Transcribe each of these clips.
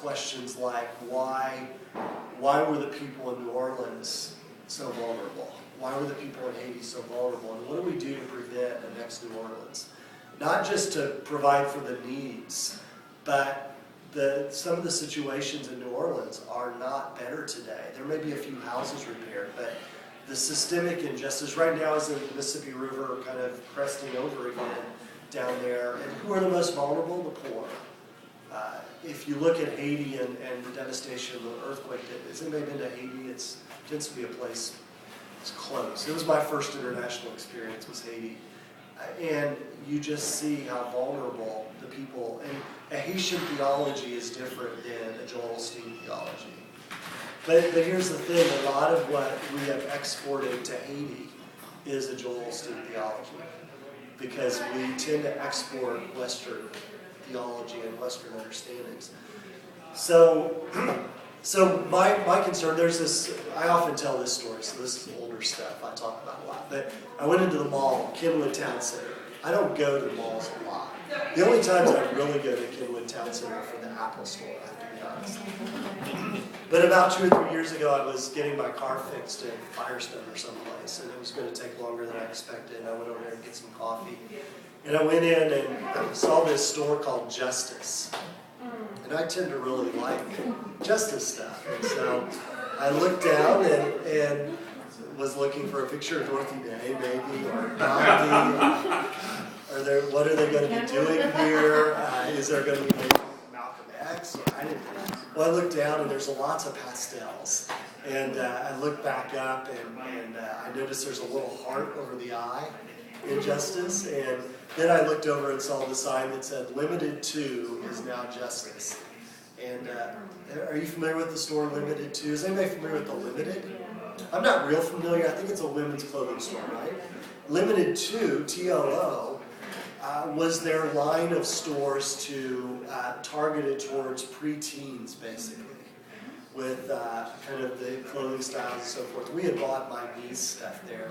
questions like, why were the people in New Orleans so vulnerable? Why were the people in Haiti so vulnerable? And what do we do to prevent the next New Orleans? Not just to provide for the needs, but some of the situations in New Orleans are not better today. There may be a few houses repaired, but the systemic injustice right now is in the Mississippi River kind of cresting over again down there. And who are the most vulnerable? The poor. If you look at Haiti and the devastation of the earthquake, has anybody been to Haiti? It tends to be a place, it's close. It was my first international experience, was Haiti. And you just see how vulnerable the people, and a Haitian theology is different than a Joel Osteen theology. But here's the thing, a lot of what we have exported to Haiti is a Joel Osteen theology, because we tend to export Western theology and Western understandings. So my concern, there's this, I often tell this story, so this is older stuff I talk about a lot, but I went into the mall, Kenwood Town Center. I don't go to malls a lot. The only times I really go to Kenwood Town Center are for the Apple store, I have to be honest. But about 2 or 3 years ago, I was getting my car fixed in Firestone or someplace, and it was going to take longer than I expected, and I went over there to get some coffee. And I went in and saw this store called Justice. And I tend to really like justice stuff. And so I looked down and was looking for a picture of Dorothy Day, maybe, or Gandhi. What are they going to be doing here? Is there going to be Malcolm X? Well, I looked down and there's lots of pastels. And I looked back up and I noticed there's a little heart over the eye in Justice. And then I looked over and saw the sign that said, "Limited to is now Justice." And are you familiar with the store Limited to? Is anybody familiar with the Limited? I'm not real familiar. I think it's a women's clothing store, right? Limited to, T-O-O, was their line of stores targeted towards preteens, basically, with kind of the clothing styles and so forth. We had bought my niece stuff there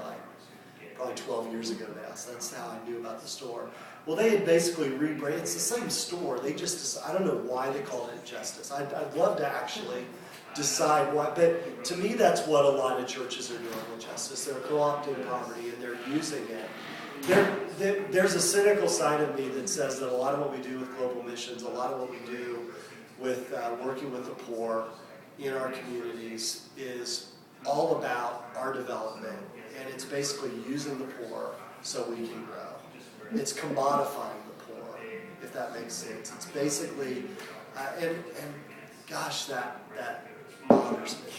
probably 12 years ago now, so that's how I knew about the store. Well, they had basically rebranded. It's the same store. They just, I don't know why they called it Justice. I'd love to actually decide why, but to me that's what a lot of churches are doing with Justice. They're co-opting poverty and they're using it. There's a cynical side of me that says that a lot of what we do with global missions, a lot of what we do with working with the poor in our communities is all about our development, and it's basically using the poor so we can grow. It's commodifying the poor, if that makes sense. It's basically, and gosh, that bothers me.